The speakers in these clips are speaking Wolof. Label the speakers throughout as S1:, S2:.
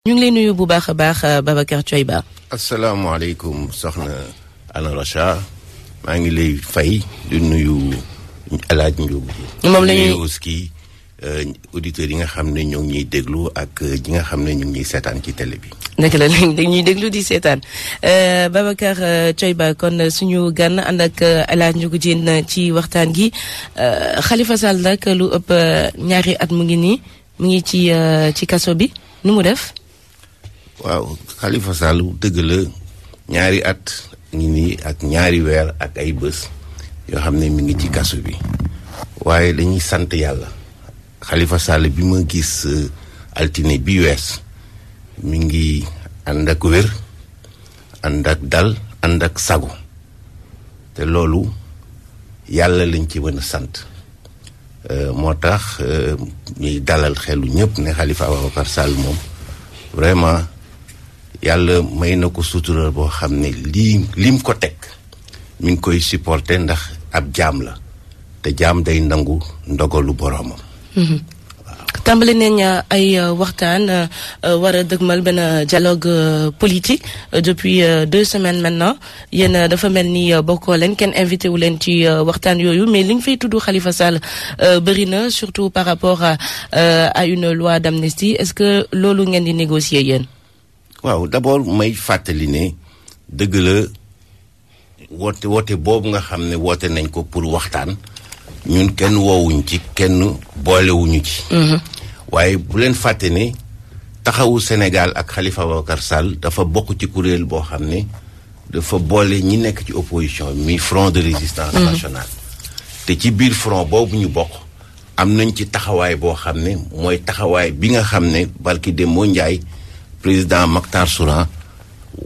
S1: ñu ngi lay nuyu bu baax a baax Babacar Thioye Ba.
S2: asalaamaaleykum soxna Anna Rocha maa ngi lay fay di nuyu El Hadj Ndiob.
S1: moom la ñuy
S2: aussi auditeurs yi nga xam ne ñoo ngi ñuy déglu ak ñi nga xam ne ñu ngi ñuy seetaan ci télé bi.
S1: dëgg la dañuy déglu di seetaan Babacar Thioye Ba kon suñu gan ànd ak El Hadj Ndiogou Diène ci waxtaan gi Khalifa Sall nag lu ëpp ñaari at mu ngi nii mu ngi ci kaso bi nu mu def.
S2: waaw Khalifa Sall dëgg la ñaari at ngi nii ak ñaari weer ak ay bés yoo xam ne mi ngi ci kaso bi waaye dañuy sant yàlla Khalifa Sall bi ma gis altine bi wees mi ngi ànd ak wér ànd ak dal ànd ak sago te loolu yàlla lañ ci mën a sant moo tax ñuy dalal xelu ñëpp ne Khalifa Ababacar Sall moom vraiment yàlla may na ko sutural boo xam ne lim ko teg mi ngi koy supporter ndax ab jaam la te jaam day nangu ndogalu boroomam.
S1: tàmbali nañ ay waxtaan war a dëgmal benn dialogue politique depuis 2 semaines maintenant yéen dafa mel ni bokkoo leen kenn invité wu leen ci waxtaan yooyu mais li ñu fay tudd Khalifa Sall bëri na surtout par rapport à une loi d'amnistie est-ce que loolu ngeen di négocier yéen.
S2: waaw d'abord may fàttali ne dëgg la woote boobu nga xam ne woote nañ ko pour waxtaan ñun kenn woowuñ ci kenn boolewuñu ci. waaye bu leen fàtte ne taxawu Sénégal ak Khalifa Ababacar Sall dafa bokk ci kuréel boo xam ne dafa boole ñi nekk ci opposition mi front de résistance nationale. te ci biir front boobu ñu bokk am nañ ci taxawaay boo xam ne mooy taxawaay bi nga xam ne barki Demba Ndiaye président Mactar Souran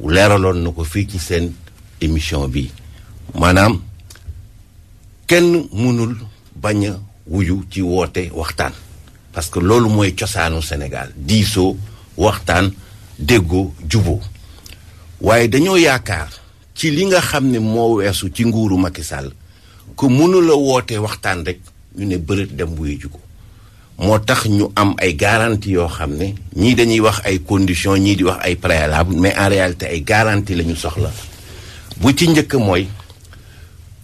S2: leeraloon na ko fii ci seen émission bi maanaam kenn mënul bañ a wuyu ci woote waxtaan parce que loolu mooy cosaanu Sénégal diisoo waxtaan déggoo juboo waaye dañoo yaakaar ci li nga xam ne moo weesu ci nguuru Macky Sall que mënula woote waxtaan rek ñu ne bërët dem wuyu ji ko moo tax ñu am ay garantie yoo xam ne ñii dañuy wax ay conditions ñii di wax ay préalable mais en réalité ay garantie la ñu soxla bu ci njëkk mooy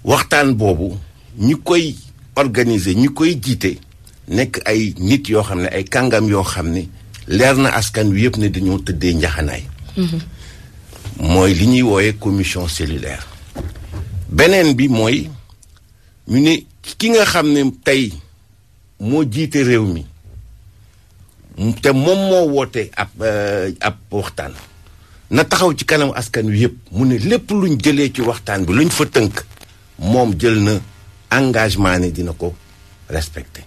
S2: waxtaan boobu ñi koy organiser ñi koy jiite nekk ay nit yoo xam ne ay kàngam yoo xam ne leer na askan wi yëpp ne dañoo tëddee njaxanaay mooy li ñuy wooyee commission cellulaire beneen bi mooy ñu ne ki nga xam ne tey moo jiite réew mi te moom moo woote ab waxtaan na taxaw ci kanam askan wi yëpp mu ne lépp luñ jëlee ci waxtaan bi luñ fa tënk moom jël na engagement ne dina ko respecter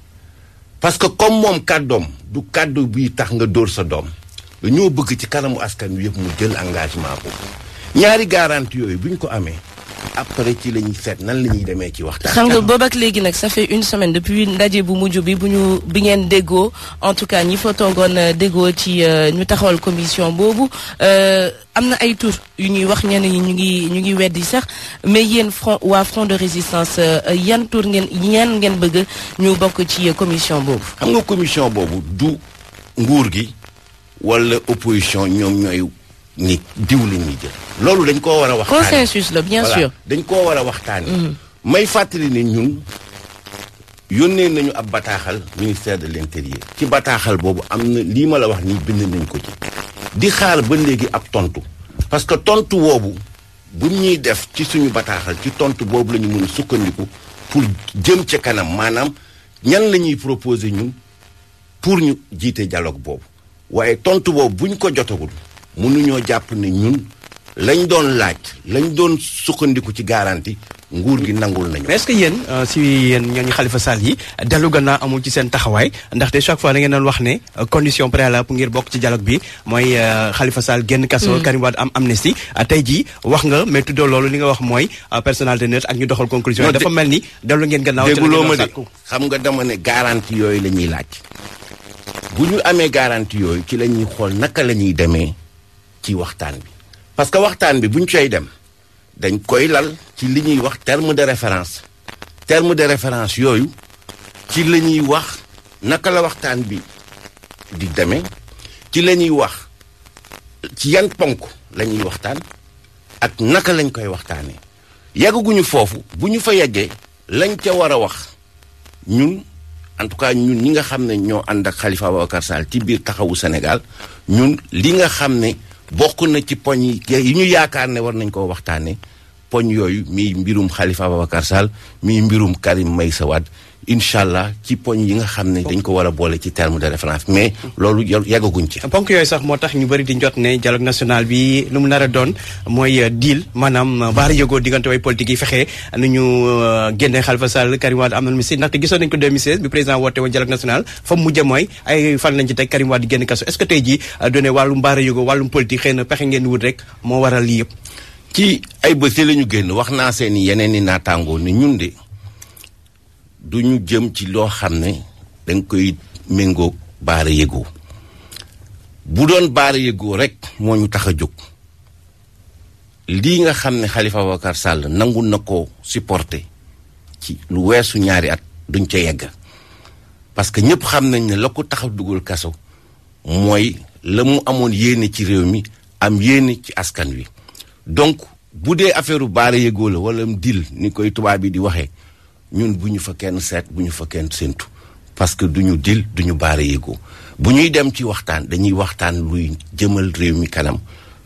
S2: parce que comme moom kàddoom du kàddu bi tax nga dóor sa doom dañoo bëgg ci kanamu askan wi yëpp mu jël engagement boobu ñaari garantie yooyu bu ñu ko amee après ci la ñuy seet nan la ñuy demee ci waxtaan.
S1: xam nga boobu ak léegi nag ça fait 1 semaine depuis ndaje bu mujj bi bi ngeen déggoo en tout cas ñi fa toogoon déggoo ci ñu taxawal commission boobu am na ay tur yu ñuy wax ñenn ñi ñu ngi weddi sax mais yéen front de résistance yan tur ngeen bëgg ñu bokk ci commission boobu.
S2: xam nga commission boobu du nguur gi wala opposition ñoom ñooy ni diw la ñuy jël. loolu dañ koo war a waxtaanee
S1: consensus la bien sûr.
S2: dañ koo war a waxtaanee. may fàttali ne ñun yónnee nañu ab bataaxal ministère de l'intérieur. ci bataaxal boobu am na lii ma la wax nii bind nañ ko ci. di xaar ba léegi ab tontu. parce que tontu boobu bu ñuy def ci suñu bataaxal ci tontu boobu la ñu mën a sukkandiku pour jëm ca kanam maanaam ñan la ñuy proposer ñun pour ñu jiite dialogue boobu. waaye tontu boobu buñ ko jotagul mënuñoo jàpp ne ñun lañ doon laaj lañ doon sukkandiku ci garantie nguur gi nangul nañu.
S3: mais est-ce que yéen si yéen ñooñu Khalifa Sall yi dellu gannaaw amul ci seen taxawaay ndaxte chaque fois da ngeen doon wax ne condition préalable ngir bokk ci dialogue bi mooy Khalifa Sall génn kaso. Karim Wade am amnistie. tey jii wax nga mais tuddoo loolu li nga wax mooy personnalité neutre ak ñu doxal conclusion yi dafa mel ni dellu ngeen gannaaw.
S2: dégguloo ma de xam nga dama ne garantie yooyu la ñuy laaj bu ñu amee garantie yooyu ci la ñuy xool naka la ñuy demee ci waxtaan bi parce que waxtaan bi bu ñu cay dem. dañ koy lal ci li ñuy wax terme de référence yooyu ci la ñuy wax naka la waxtaan bi di demee ci la ñuy wax ci yan ponk la ñuy waxtaan ak naka lañ koy waxtaanee yeggaguñu foofu bu ñu fa yeggee lañ ca war a wax ñun en tout cas ñun ñi nga xam ne ñoo ànd ak Khalifa Ababacar Sall ci biir taxawu Sénégal ñun li nga xam ne bokk na ci poñ yi ñu yaakaar ne war nañ koo waxtaanee poñ yooyu mi mbirum Khalifa Ababacar Sall mi mbirum Karim Meïssa Wade incha allah ci poñ yi nga xam ne dañ ko war a boole ci terme de référence mais loolu yeggaguñ ci.
S3: ponk yooyu sax moo tax ñu bëri di jot ne dialogue national bi lu mu nar a doon mooy deal maanaam baara yëgoo diggante way politique yi fexe nu ñu génne Khalifa Sall Karim Wade am na mi si ndaxte gisoon nañ ko 2016 bi président woote woon dialogue national fa mu mujjee mooy ay fan lañ ci teg Karim Wade génn kaso est-ce que tey jii doone wàllum baara yëgoo wàllum politique xëy na pexe ngeen wut rek moo waral lii yëpp.
S2: ci ay bés la ñu génn wax naa seen i yeneen i naataangoo ni ñun de du ñu jëm ci loo xam ne danga koy méngoo baara yëgoo bu doon baara yëgoo rek moo ñu tax a jóg lii nga xam ne Khalifa Ababacar Sall nangu na ko supporter ci lu weesu ñaari at duñ ca yegg parce que ñëpp xam nañ ne la ko tax a dugal kaso mooy la mu amoon yéene ci réew mi am yéene ci askan wi donc bu dee affaire baara yëgoo la wala dil ni koy tubaab bi di waxee ñun bu ñu fa kenn seet bu ñu fa kenn séntu parce que du ñu dil du ñu baara yëgoo bu ñuy dem ci waxtaan dañuy waxtaan luy jëmal réew mi kanam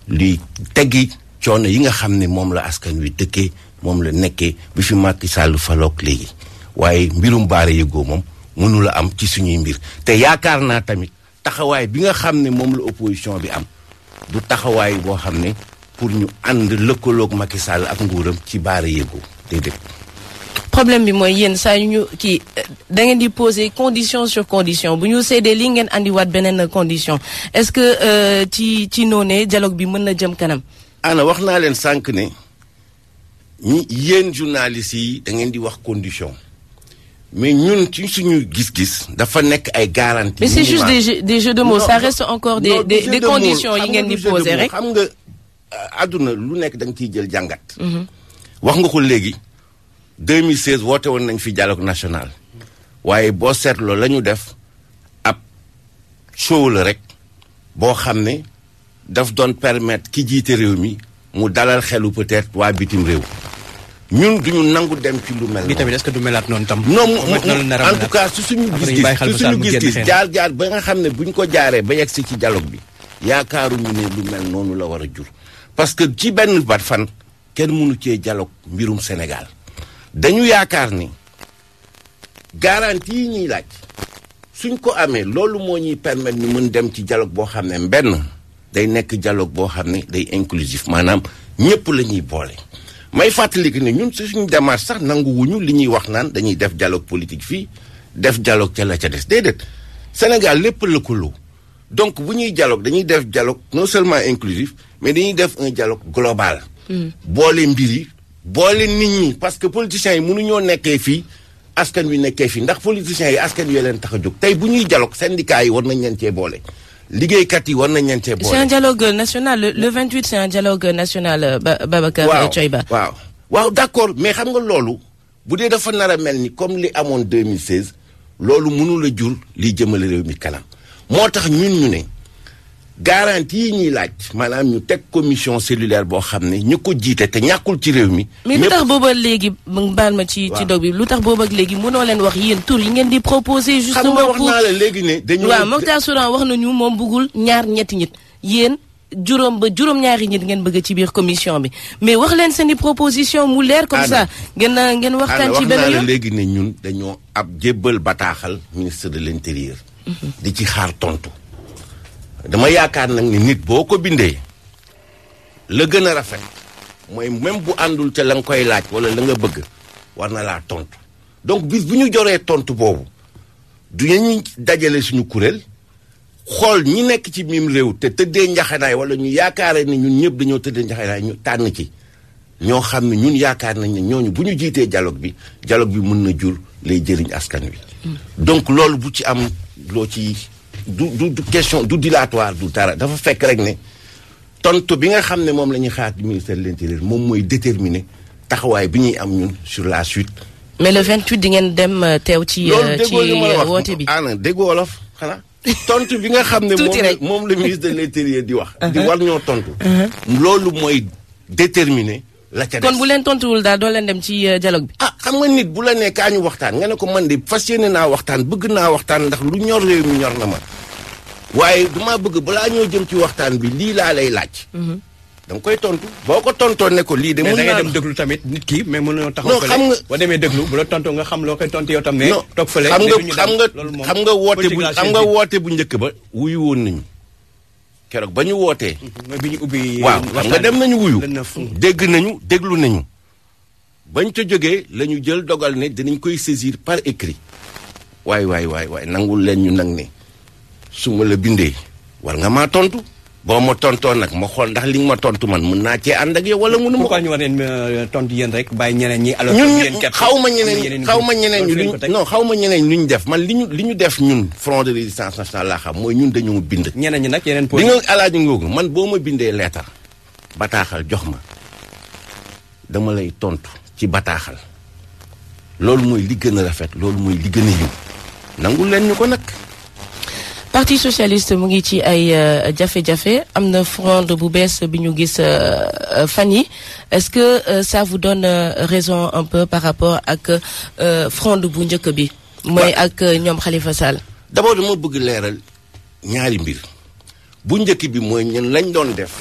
S2: luy teggi coono yi nga xam ne moom la askan wi dëkkee moom la nekkee bi fi Macky Sall faloog léegi waaye mbirum baara yëgoo moom mënula am ci suñuy mbir te yaakaar naa tamit taxawaay bi nga xam ne moom la opposition bi am du taxawaay boo xam ne pour ñu ànd lëkkaloog Macky Sall ak nguuram ci baara yëgoo déedéet.
S1: problème bi mooy yéen saa yu ñu kii da ngeen di poser condition sur condition bu ñu seedee lii ngeen andiwaat beneen condition est-ce que ci noonee dialogue bi mën na jëm kanam.
S2: ana wax naa leen sànq ne ñi yéen journalistes yi da ngeen di wax condition mais ñun ci suñu gis-gis dafa nekk ay garanties.
S1: mais c'est juste des jeux de mots ça reste encore des conditions yi ngeen di poser rek.
S2: xam nga àdduna lu nekk da nga ciy jël jàngat. wax nga ko léegi 2016 woote woon nañ fi dialogue national waaye boo seetloo la ñu def ab show la rek boo xam ne daf doon permettre ki jiite réew mi mu dalal xelu peut-être waa bitim réew ñun duñu nangu dem ci lu mel.
S3: bi tamit est-ce que du melaat noonu tam.
S2: non en tout cas su suñu gis-gis jaar ba nga xam ne buñ ko jaaree ba yegg si ci dialogue bi yaakaaruñu ne lu mel noonu la war a jur parce que ci benn bat fan kenn mënu cee dialogue mbirum Sénégal dañu yaakaar ni garantie yi ñuy laaj suñ ko amee loolu moo ñuy permettre ñu mën dem ci dialogue boo xam ne benn day nekk dialogue boo xam ne day inclusif maanaam ñëpp la ñuy boole. may fàttali que ne ñun suñu démarche sax nanguwuñu li ñuy wax naan dañuy def dialogue politique fii def dialogue ca la ca des déedéet Sénégal lépp lëkkaloo donc bu ñuy dialogue dañuy def dialogue non seulement inclusif mais dañuy def un dialogue global. boole mbir yi. boole nit ñi parce que politiciens yi mënuñoo nekkee fii askan wi nekkee fii ndax politiciens yi askan wi leen tax a jóg tey bu ñuy dialogue syndicats yi war nañ leen cee boole liggéeykat yi war nañ leen cee boole.
S1: c'est un dialogue national le 28 c'est un dialogue national Babacar Thioye
S2: waaw d'accord mais xam nga loolu bu dee dafa nar a mel ni comme li amoon 2016 loolu mënul a jur liy jëmale réew mi kanam moo tax ñun ñu ne garantie yi ñuy laaj maanaam ñu teg commission cellulaire boo xam ne ñu ko jiite te ñàkkul ci réew mi.
S1: mais lu tax booba léegi baal ma ci dog bi lu tax booba ak léegi mënoo leen wax yéen tur yi ngeen di proposer. justement
S2: xam nga wax naa la léegi ne dañoo.
S1: waaw Mokhtar Souran wax nañu moom bëggul ñetti nit yéen juróom-ñaari nit ngeen bëgg ci biir commission bi mais wax leen seen i proposition mu leer comme ça. ngeen waxtaan ci benn yoon.
S2: wax naa la léegi ne ñun dañoo ab jébbal bataaxal ministre de l'intérieur. di ci xaar tontu. dama yaakaar nag ni nit boo ko bindee la gën a rafet mooy même bu àndul ca la nga koy laaj wala la nga bëgg war na laa tontu donc bis bu ñu joree tontu boobu du ñu dajale suñu kuréel xool ñi nekk ci mim réew te tëddee njaxanaay wala ñu yaakaare ni ñun ñëpp dañoo tëddee njaxanaay ñu tànn ci ñoo xam ne ñun yaakaar nañ ne ñooñu bu ñu jiitee dialogue bi mën na jur lay jëriñ askan wi. donc loolu bu ci am loo ci. du question du dilatoire du dara dafa fekk rek ne tontu bi nga xam ne moom la ñuy xaar du ministère de l'intérieur moom mooy déterminer taxawaay bi ñuy am ñun sur la suite.
S1: mais le 28 di ngeen dem teew ci woote bi.
S2: ana déggu wolof xanaa. tontu bi nga xam ne moom le ministre de l'Intérieur di wax. di war ñoo tontu. loolu mooy déterminer la ca des.
S1: kon bu leen tontuwul daal doo leen dem ci dialogue bi.
S2: xam nga nit bu la nee kaa ñu waxtaan nga ne ko man de fas yéene naa waxtaan bëgg naa waxtaan ndax lu ñor réew mi ñor na ma waaye dama bëgg balaa ñoo jëm ci waxtaan bi lii laa lay laaj. da nga koy tontu boo ko tontoo ne ko lii de. mën naa
S3: mais da ngay dem déglu tamit nit ki mais mënoo taxaw.
S2: non xam nga
S3: boo demee déglu bu la tontoo nga xam loo koy tontu yow tam ne. toog fële
S2: xam nga woote bu njëkk ba wuyu woon nañu keroog ba ñu wootee.
S3: bi ñu ubbi.
S2: waaw xam nga dem nañu wuyu. dégg nañu déglu nañu. bañ ca jógee la ñu jël dogal ne dinañ koy saisir par écrit. waay nangul leen ñu nag ne su ma la bindee war nga maa tontu. boo ma tontoo nag ma xool ndax li nga ma tontu man mën naa cee ànd ak yow wala mënu ma.
S3: pourquoi ñu war leen tontu yéen rek bàyyi ñeneen ñi. alors
S2: ñun xaw ma ñeneen lu ñu def man li ñu def ñun front de résistance nationale laa xam mooy ñun dañoo bind.
S3: ñeneen ñi nag yeneen.
S2: di nga alaaji ngoogu man boo ma bindee leetar bataaxal jox ma dama lay tontu ci bataaxal loolu mooy li gën a rafet loolu mooy li gën a yiw nangul leen ñu ko nag.
S1: Parti socialiste mu ngi ci ay jafe-jafe am na front bu bees bi ñu gis fan yi est-ce que ça vous donne raison un peu par rapport ak front bu njëkk bi. mooy ak ñoom Khalifa Sall.
S2: d'abord dama bëgg leeral ñaari mbir bu njëkk bi mooy ñun lañ doon def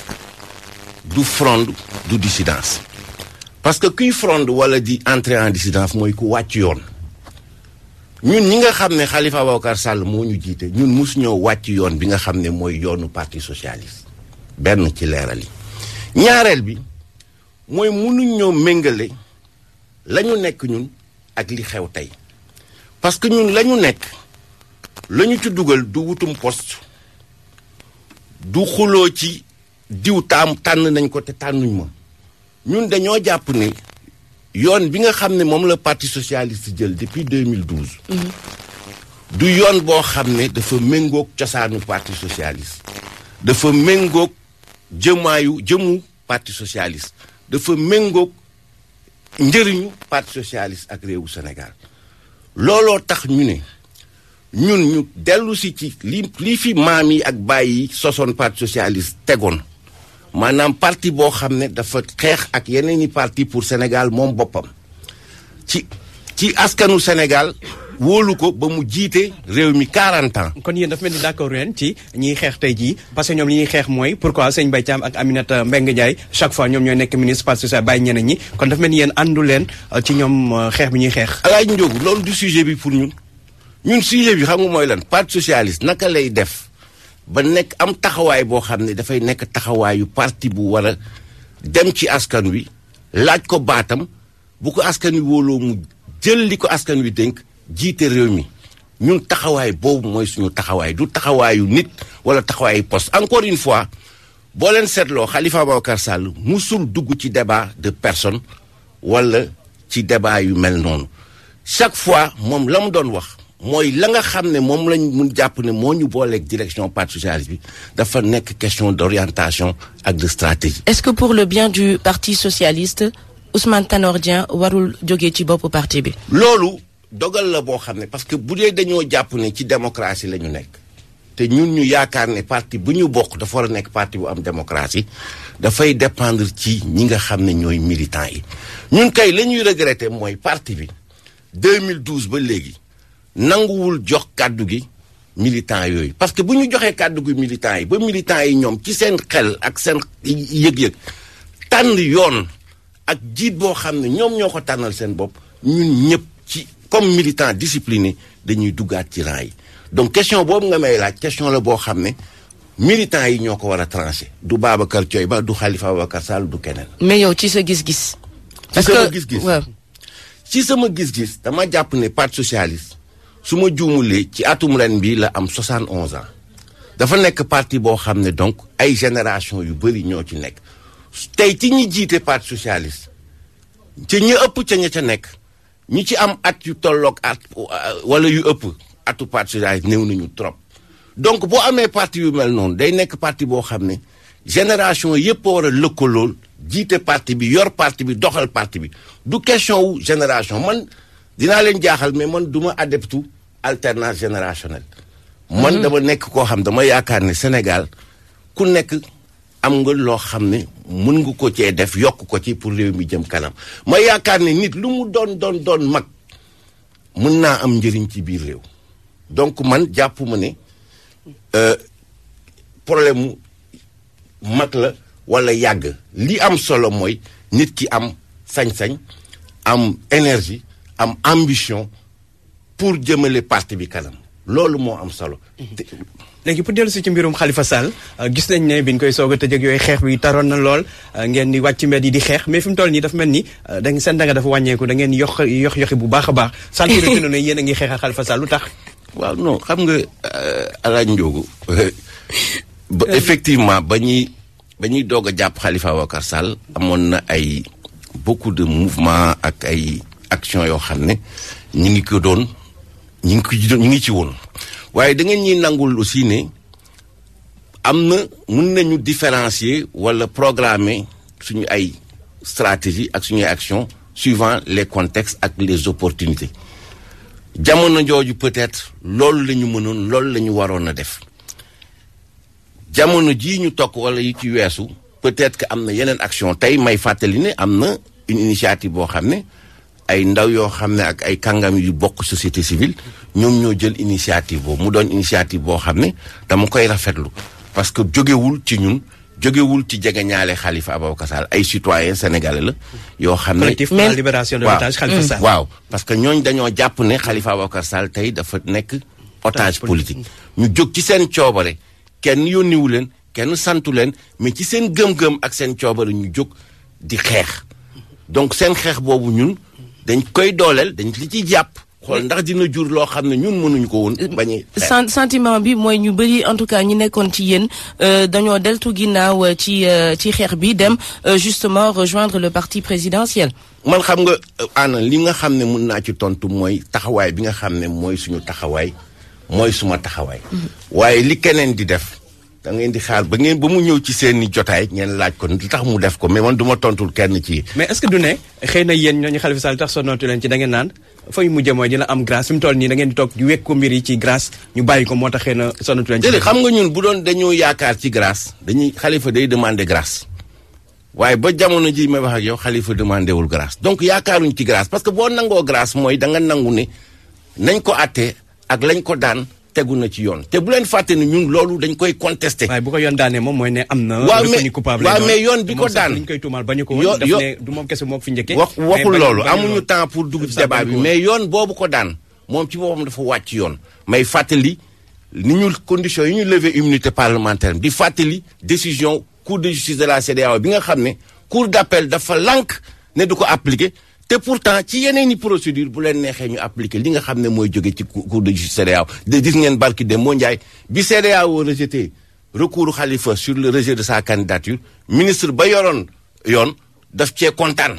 S2: du front du dissidence parce que kuy front wala di entrer en dissidence mooy ku wàcc yoon. ñun ñi nga xam ne Khalifa Ababacar Sall moo ñu jiite ñun mosu ñoo wàcc yoon bi nga xam ne mooy yoonu parti socialiste benn ci leeral yi ñaareel bi mooy mënuñ ñoo méngale la ñu nekk ñun ak li xew tey parce que ñun la ñu nekk la ñu ci dugal du wutum poste du xuloo ci diw tànn nañ ko te tànnuñ ma ñun dañoo jàpp ne yoon bi nga xam ne moom la parti socialiste jël depuis 2012. du yoon boo xam ne dafa méngoog cosaanu parti socialiste. dafa méngoog jëmu parti socialiste. dafa méngoog njëriñu parti socialiste ak réewu Sénégal. looloo tax ñu ne ñun ñu dellu si ci li fi maam yi ak baay yi sosoon parti socialiste tegoon. maanaam parti boo xam ne dafa xeex ak yeneen i parti pour Sénégal moom boppam ci askanu Sénégal wóolu ko ba mu jiite réew mi 40 ans.
S3: kon yéen dafa mel ni d'accord leen ci ñiy xeex tey jii parce que ñoom li ñuy xeex mooy pourquoi sëñ Mbaye Thiam ak Aminata Mbengue Ndiaye chaque fois ñoom ñooy nekk ministre parti social bàyyi ñeneen ñi kon dafa mel ni yéen àndu leen ci ñoom xeex bi ñuy xeex.
S2: alaaj Ndiogu loolu du sujet bi pour ñun sujet bi xam nga mooy lan parti socialiste naka lay def. ba nekk am taxawaay boo xam ne dafay nekk taxawaayu parti bu war a dem ci askan wi laaj ko baatam bu ko askan wi wóoloo mu jël li ko askan wi dénk jiite réew mi ñun taxawaay boobu mooy suñu taxawaay du taxawaayu nit wala taxawaayu poste. encore une fois boo leen seetloo Khalifa Ababacar Sall musul dugg ci débat de personne wala ci débat yu mel noonu chaque fois moom la mu doon wax. mooy la nga xam ne moom lañ mun jàpp ne moo ñu booleeg direction parti socialiste bi dafa nekk question d'orientation ak de stratégie.
S1: Est-ce que pour le bien du parti socialiste Ousmane Tanor Dieng warul jógee ci boppu parti bi.
S2: loolu dogal la boo xam ne parce que bu dee dañoo jàpp ne ci démocratie la ñu nekk te ñun ñu yaakaar ne parti bu ñu bokk dafa war a nekk parti bu am démocratie dafay dépendre ci ñi nga xam ne ñooy militants yi ñun kay la ñuy regretter mooy parti bi 2012 ba léegi. nanguwul jox kàddu gi militants yooyu parce que bu ñu joxee kàddu gi militants yi ba militants yi ñoom ci seen xel ak seen yëg-yëg tànn yoon ak jiit boo xam ne ñoom ñoo ko tànnal seen bopp ñun ñëpp ci comme militant discipliné dañuy duggaat ci rang yi donc question boobu nga may laaj question la boo xam ne militants yi ñoo ko war a tranché du Babacar Thioye Ba du Khalifa Ababacar Sall du keneen.
S1: mais yow ci sa gis-gis.
S2: parce que ci sama gis-gis dama jàpp ne parti socialiste. su ma juumulee ci atum ren bi la am 71 ans dafa nekk parti boo xam ne donc ay génération yu bëri ñoo ci nekk tey ci ñi jiite parti socialiste ci ñi ëpp ca ña ca nekk ñi ci am at yu tolloog at wala yu ëpp atu parti socialiste néew nañu trop donc boo amee parti yu mel noonu day nekk parti boo xam ne génération yëpp a war a lëkkalool jiite parti bi yor parti bi doxal parti bi du question wu génération man dinaa leen jaaxal mais man du ma adeptu alternance générationnelle man dama nekk koo xam dama yaakaar ne Sénégal ku nekk am nga loo xam ne mën nga ko cee def yokk ko ci pour réew mi jëm kanam ma yaakaar ne nit lu mu doon mag mën naa am njëriñ ci biir réew donc man jàpp ma ne problème mu mag la wala yàgg li am solo mooy nit ki am sañ-sañ am énergie am ambition pour jëmale parti bi kanam loolu moo am solo.
S3: léegi pour dellu si ci mbirum Khalifa Sall gis nañ ne biñ koy soog a tëj ak yooyu xeex bi taroon na lool ngeen di wàcc mbedd yi di xeex mais fi mu toll nii dafa mel ni seen danga dafa wàññeeku da ngeen yoxi bu baax a baax. sentir na ne yéen a ngi xeexal Khalifa Sall lu tax.
S2: waaw non xam nga Alaaji Ndiogu effectivement ba ñuy doog a jàpp Khalifa Ababacar Sall amoon na ay beaucoup de mouvements ak ay actions yoo xam ne ñu ngi ci woon waaye da ngeen ñuy nangul aussi ne am na mën nañu différencier wala programmer suñu ay stratégie ak suñuy action suivant les contextes ak les opportunités jamono jooju peut-être loolu la ñu mënoon loolu la ñu waroon a def jamono jii ñu tokk wala yi ci weesu peut-être que am na yeneen action tey may fàttali ne am na une initiative boo xam ne ay ndaw yoo xam ne ak ay kàngam yu bokk société civile ñoom ñoo jël initiative boobu mu doon initiative boo xam ne dama koy rafetlu parce que jógewul ci ñun jógewul ci jegeñaale Khalifa Ababacar Sall ay citoyens sénégalais la yoo xam ne
S3: collectif pour la libération de l'otage Khalifa Sall
S2: waaw parce que ñooñ dañoo jàpp ne Khalifa Ababacar Sall tey dafa nekk otage politique ñu jóg ci seen coobare kenn yónniwu leen kenn santu leen mais ci seen gëm-gëm ak seen coobare ñu jóg di xeex donc seen xeex boobu ñun dañ koy dooleel dañ li ciy jàpp xool ndax dina jur loo xam ne ñun mënuñu ko woon bañuy
S1: sentiment bi mooy ñu bëri en tout cas ñi nekkoon ci yéen dañoo deltu ginnaaw ci xeex bi dem justement rejoindre le parti présidentiel.
S2: man xam nga ana li nga xam ne mën naa ci tontu mooy taxawaay bi nga xam ne mooy suñu taxawaay mooy suma taxawaay waaye li keneen di def da ngeen di xaar ba mu ñëw ci seeni jotaay ngeen laaj ko lu tax mu def ko mais man du ma tontul kenn ci.
S3: mais est-ce que du ne xëy na yéen ñooñu Khalifa Sall tax sonnootu leen ci da ngeen naan fa ñu mujjee mooy dina am grâce fi mu toll nii da ngeen di toog di wekk ko mbir yi ci grâce ñu bàyyi ko moo tax xëy na sonnootu leen ci.
S2: déedéet xam nga ñun bu doon dañoo yaakaar ci grâce dañuy Khalifa day demander grâce waaye ba jamono ji may wax ak yow Khalifa demandé wul grâce donc yaakaaruñ ci grâce parce que boo nangoo grâce mooy da nga nangu ne nañ ko àtte ak lañ ko daan. tegu na ci yoon te bu leen fàtte ni ñun loolu dañ koy contesté.
S3: waaye bu ko yoon daanee moom mooy ne am na.
S2: waaw mais yoon bi ko daan
S3: ñu koy tuumaal bañu ko woon daf ne du moom kese moo fi njëkkee.
S2: waxul loolu amuñu temps pour dugg ci débat bi mais yoon boobu ko daan moom ci boppam dafa wàcc yoon. may fàttali ni ñu conditions yi ñu lever immunité parlementaire di fàttali décision cour de justice de la CEDEAO bi nga xam ne cour d'appel dafa lànk ne du ko appliquer. te pourtant ci yeneen i procédure bu leen neexee ñu appliquer li nga xam ne mooy jóge ci cour de justice CEDEAO gis ngeen barki de moo Ndiaye bi CEDEAO rejeté recours Khalifa sur le rejet de sa candidature ministre ba yoroon yoon daf cee kontaan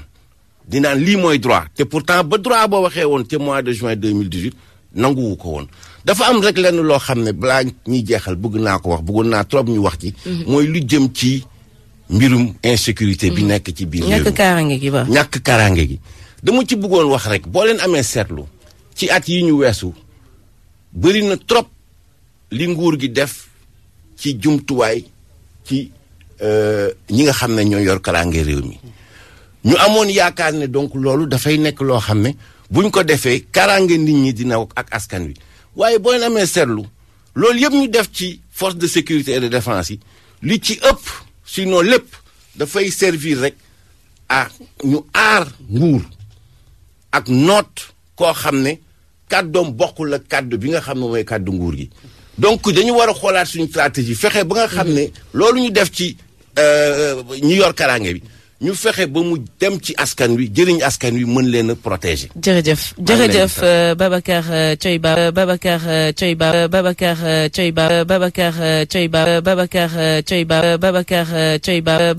S2: di naan lii mooy droit te pourtant ba droit boo waxee woon ci mois de juin 2018 nanguwu ko woon dafa am rek lenn loo xam ne balaa ñuy jeexal bëgg naa ko wax bëggoon naa trop ñu wax ci mooy lu jëm ci mbirum insécurité bi nekk ci biir réew mi ñàkk kaaraange gi dama ci bëggoon wax rek boo leen amee seetlu ci at yi ñu weesu bëri na trop li nguur gi def ci jumtuwaay ci ñi nga xam ne ñoo yor kaaraange réew mi ñu amoon yaakaar ne donc loolu dafay nekk loo xam ne buñ ko defee kaaraange nit ñi dina ak askan wi waaye boo leen amee seetlu loolu yëpp ñu def ci force de sécurité et de défense yi li ci ëpp sinon lépp dafay servir rek à ñu aar nguur ak noot koo xam ne kàddoom bokkul la kàddu bi nga xam ne mooy kàddu nguur gi donc dañu war a xoolaat suñu stratégie fexe ba nga xam ne loolu ñu def ci ñi yor karange bi ñu fexe ba mu dem ci askan wi jëriñ askan wi mën leen a protéger.
S1: jërëjëf Babacar Thioye Ba Babacar Thioye Ba Babacar Thioye Ba Babacar Thioye Ba Babacar Thioye Ba Babacar Thioye Ba